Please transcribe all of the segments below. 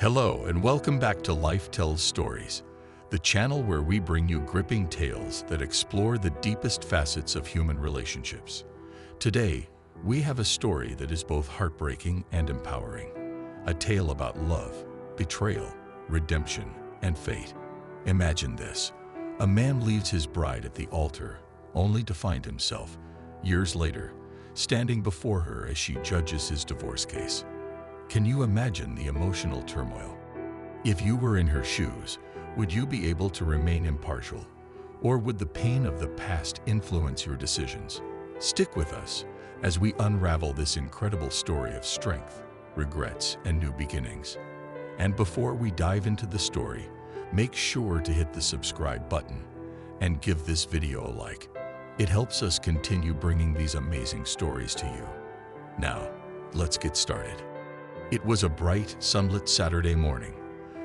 Hello and welcome back to Life Tells Stories, the channel where we bring you gripping tales that explore the deepest facets of human relationships. Today, we have a story that is both heartbreaking and empowering. A tale about love, betrayal, redemption, and fate. Imagine this. A man leaves his bride at the altar, only to find himself, years later, standing before her as she judges his divorce case. Can you imagine the emotional turmoil? If you were in her shoes, would you be able to remain impartial? Or would the pain of the past influence your decisions? Stick with us as we unravel this incredible story of strength, regrets, and new beginnings. And before we dive into the story, make sure to hit the subscribe button and give this video a like. It helps us continue bringing these amazing stories to you. Now, let's get started. It was a bright, sunlit Saturday morning,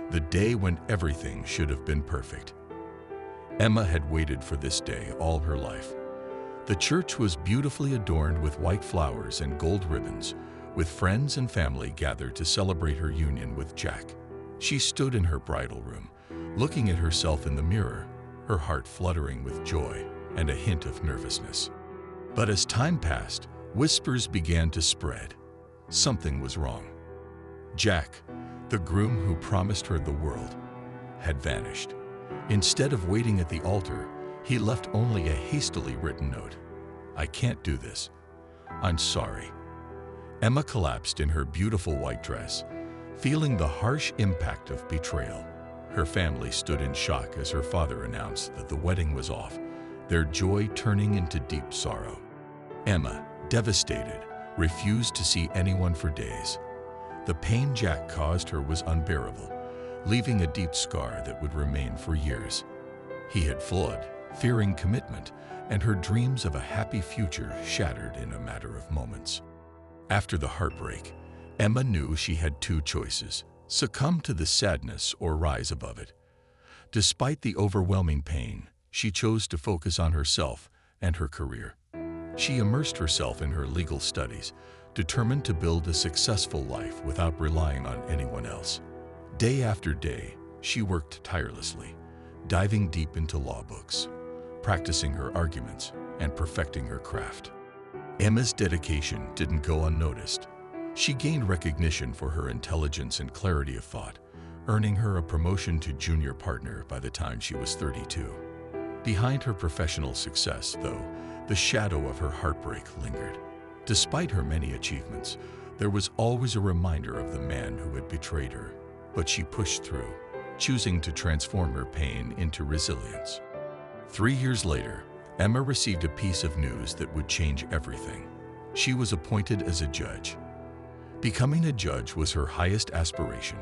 the day when everything should have been perfect. Emma had waited for this day all her life. The church was beautifully adorned with white flowers and gold ribbons, with friends and family gathered to celebrate her union with Jack. She stood in her bridal room, looking at herself in the mirror, her heart fluttering with joy and a hint of nervousness. But as time passed, whispers began to spread. Something was wrong. Jack, the groom who promised her the world, had vanished. Instead of waiting at the altar, he left only a hastily written note. "I can't do this. I'm sorry." Emma collapsed in her beautiful white dress, feeling the harsh impact of betrayal. Her family stood in shock as her father announced that the wedding was off, their joy turning into deep sorrow. Emma, devastated, refused to see anyone for days. The pain Jack caused her was unbearable, leaving a deep scar that would remain for years. He had fled, fearing commitment, and her dreams of a happy future shattered in a matter of moments. After the heartbreak, Emma knew she had two choices: succumb to the sadness or rise above it. Despite the overwhelming pain, she chose to focus on herself and her career. She immersed herself in her legal studies, determined to build a successful life without relying on anyone else. Day after day, she worked tirelessly, diving deep into law books, practicing her arguments, and perfecting her craft. Emma's dedication didn't go unnoticed. She gained recognition for her intelligence and clarity of thought, earning her a promotion to junior partner by the time she was 32. Behind her professional success, though, the shadow of her heartbreak lingered. Despite her many achievements, there was always a reminder of the man who had betrayed her. But she pushed through, choosing to transform her pain into resilience. 3 years later, Emma received a piece of news that would change everything. She was appointed as a judge. Becoming a judge was her highest aspiration,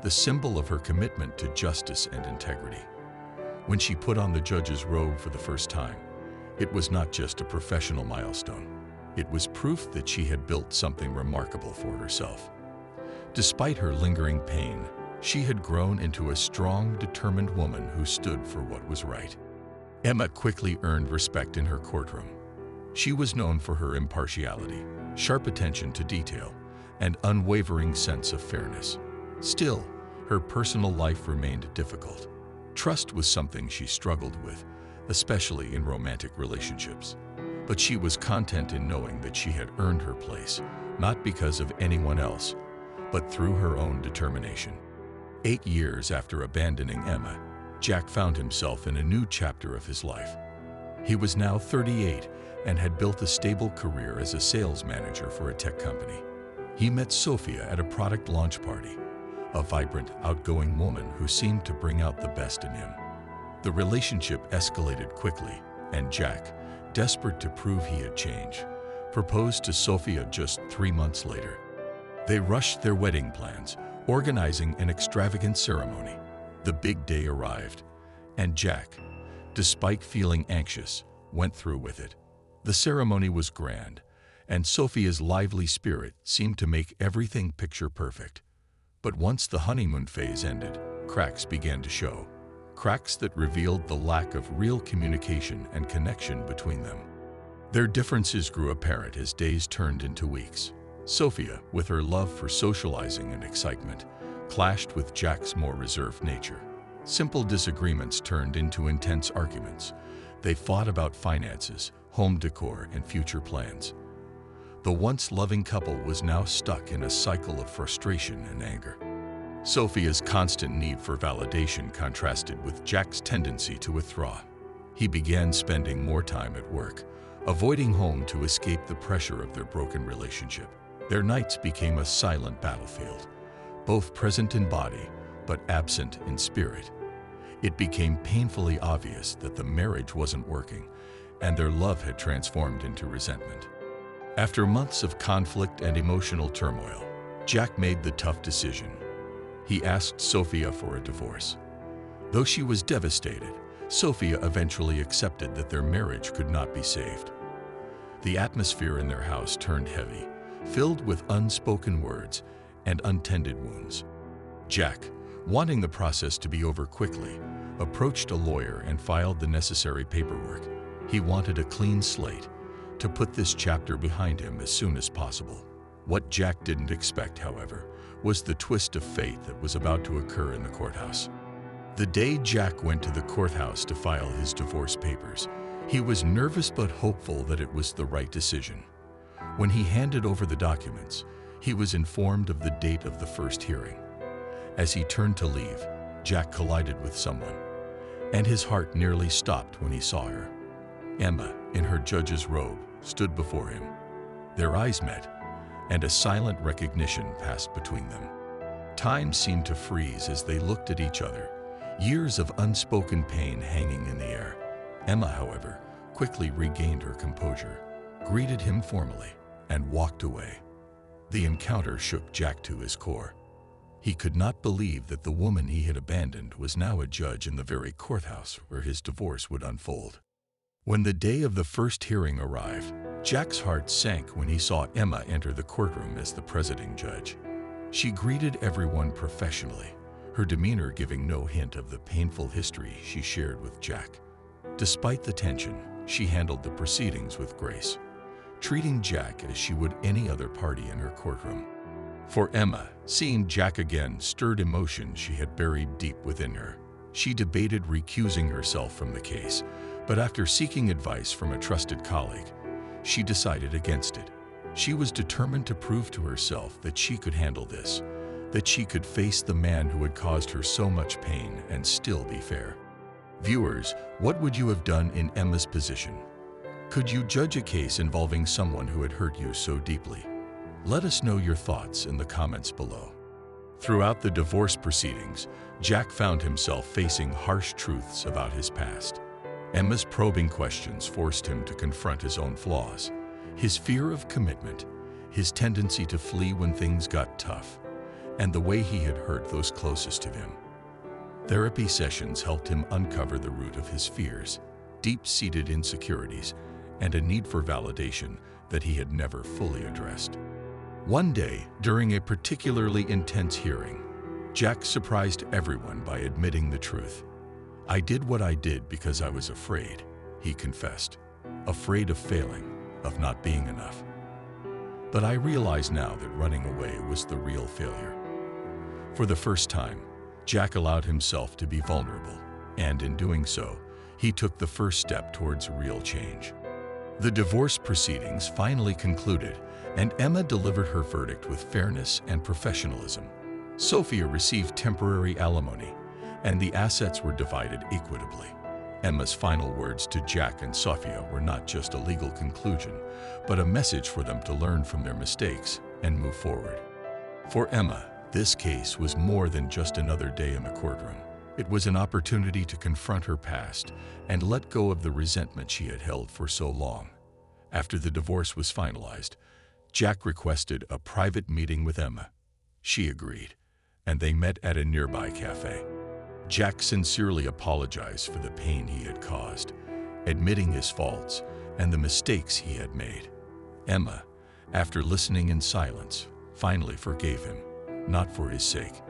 the symbol of her commitment to justice and integrity. When she put on the judge's robe for the first time, it was not just a professional milestone. It was proof that she had built something remarkable for herself. Despite her lingering pain, she had grown into a strong, determined woman who stood for what was right. Emma quickly earned respect in her courtroom. She was known for her impartiality, sharp attention to detail, and unwavering sense of fairness. Still, her personal life remained difficult. Trust was something she struggled with, especially in romantic relationships. But she was content in knowing that she had earned her place, not because of anyone else, but through her own determination. 8 years after abandoning Emma, Jack found himself in a new chapter of his life. He was now 38 and had built a stable career as a sales manager for a tech company. He met Sophia at a product launch party, a vibrant, outgoing woman who seemed to bring out the best in him. The relationship escalated quickly, and Jack, desperate to prove he had changed, proposed to Sophia just 3 months later. They rushed their wedding plans, organizing an extravagant ceremony. The big day arrived, and Jack, despite feeling anxious, went through with it. The ceremony was grand, and Sophia's lively spirit seemed to make everything picture perfect. But once the honeymoon phase ended, cracks began to show. Cracks that revealed the lack of real communication and connection between them. Their differences grew apparent as days turned into weeks. Sophia, with her love for socializing and excitement, clashed with Jack's more reserved nature. Simple disagreements turned into intense arguments. They fought about finances, home decor, and future plans. The once loving couple was now stuck in a cycle of frustration and anger. Sophia's constant need for validation contrasted with Jack's tendency to withdraw. He began spending more time at work, avoiding home to escape the pressure of their broken relationship. Their nights became a silent battlefield, both present in body but absent in spirit. It became painfully obvious that the marriage wasn't working, and their love had transformed into resentment. After months of conflict and emotional turmoil, Jack made the tough decision. He asked Sophia for a divorce. Though she was devastated, Sophia eventually accepted that their marriage could not be saved. The atmosphere in their house turned heavy, filled with unspoken words and untended wounds. Jack, wanting the process to be over quickly, approached a lawyer and filed the necessary paperwork. He wanted a clean slate, to put this chapter behind him as soon as possible. What Jack didn't expect, however, was the twist of fate that was about to occur in the courthouse. The day Jack went to the courthouse to file his divorce papers, he was nervous but hopeful that it was the right decision. When he handed over the documents, he was informed of the date of the first hearing. As he turned to leave, Jack collided with someone, and his heart nearly stopped when he saw her. Emma, in her judge's robe, stood before him. Their eyes met, and a silent recognition passed between them. Time seemed to freeze as they looked at each other, years of unspoken pain hanging in the air. Emma, however, quickly regained her composure, greeted him formally, and walked away. The encounter shook Jack to his core. He could not believe that the woman he had abandoned was now a judge in the very courthouse where his divorce would unfold. When the day of the first hearing arrived, Jack's heart sank when he saw Emma enter the courtroom as the presiding judge. She greeted everyone professionally, her demeanor giving no hint of the painful history she shared with Jack. Despite the tension, she handled the proceedings with grace, treating Jack as she would any other party in her courtroom. For Emma, seeing Jack again stirred emotions she had buried deep within her. She debated recusing herself from the case, but after seeking advice from a trusted colleague, she decided against it. She was determined to prove to herself that she could handle this, that she could face the man who had caused her so much pain and still be fair. Viewers, what would you have done in Emma's position? Could you judge a case involving someone who had hurt you so deeply? Let us know your thoughts in the comments below. Throughout the divorce proceedings, Jack found himself facing harsh truths about his past. Emma's probing questions forced him to confront his own flaws, his fear of commitment, his tendency to flee when things got tough, and the way he had hurt those closest to him. Therapy sessions helped him uncover the root of his fears, deep-seated insecurities, and a need for validation that he had never fully addressed. One day, during a particularly intense hearing, Jack surprised everyone by admitting the truth. "I did what I did because I was afraid," he confessed. "Afraid of failing, of not being enough. But I realize now that running away was the real failure." For the first time, Jack allowed himself to be vulnerable, and in doing so, he took the first step towards real change. The divorce proceedings finally concluded, and Emma delivered her verdict with fairness and professionalism. Sophia received temporary alimony, and the assets were divided equitably. Emma's final words to Jack and Sophia were not just a legal conclusion, but a message for them to learn from their mistakes and move forward. For Emma, this case was more than just another day in the courtroom. It was an opportunity to confront her past and let go of the resentment she had held for so long. After the divorce was finalized, Jack requested a private meeting with Emma. She agreed, and they met at a nearby cafe. Jack sincerely apologized for the pain he had caused, admitting his faults and the mistakes he had made. Emma, after listening in silence, finally forgave him, not for his sake,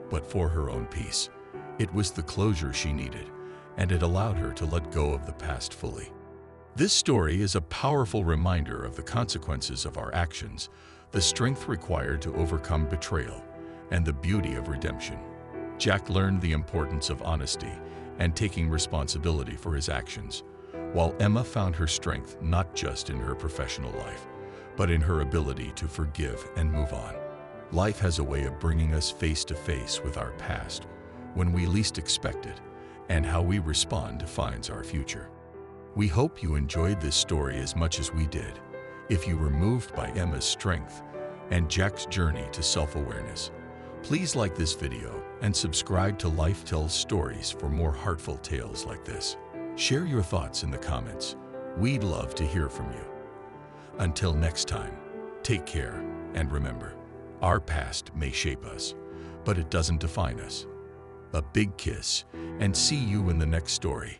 but for her own peace. It was the closure she needed, and it allowed her to let go of the past fully. This story is a powerful reminder of the consequences of our actions, the strength required to overcome betrayal, and the beauty of redemption. Jack learned the importance of honesty and taking responsibility for his actions, while Emma found her strength not just in her professional life, but in her ability to forgive and move on. Life has a way of bringing us face to face with our past when we least expect it, and how we respond defines our future. We hope you enjoyed this story as much as we did. If you were moved by Emma's strength and Jack's journey to self-awareness, please like this video and subscribe to Life Tells Stories for more heartful tales like this. Share your thoughts in the comments. We'd love to hear from you. Until next time, take care and remember, our past may shape us, but it doesn't define us. A big kiss, and see you in the next story.